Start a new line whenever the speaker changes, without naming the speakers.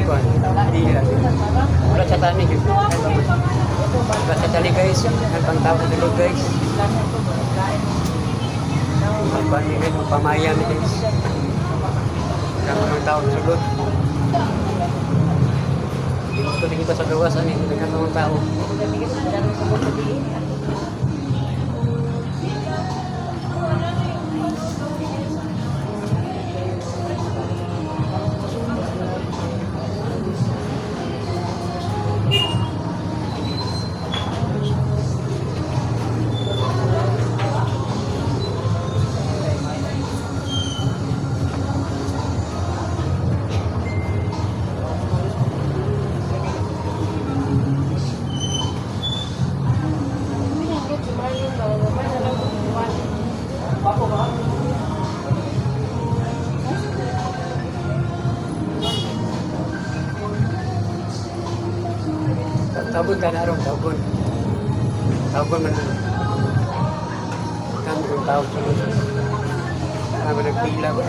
kuan. Di wala sa tani gyud. Wala sa tali guys, ang pangtao dito guys. Ang bani guys, pamayan guys. Ang mga tao sulod. Dito din kita sa gawas ani, dengan mga tao. Tabun ka na ron, tabun. Tabun man. Kami kong tao. Kami nagpila ba?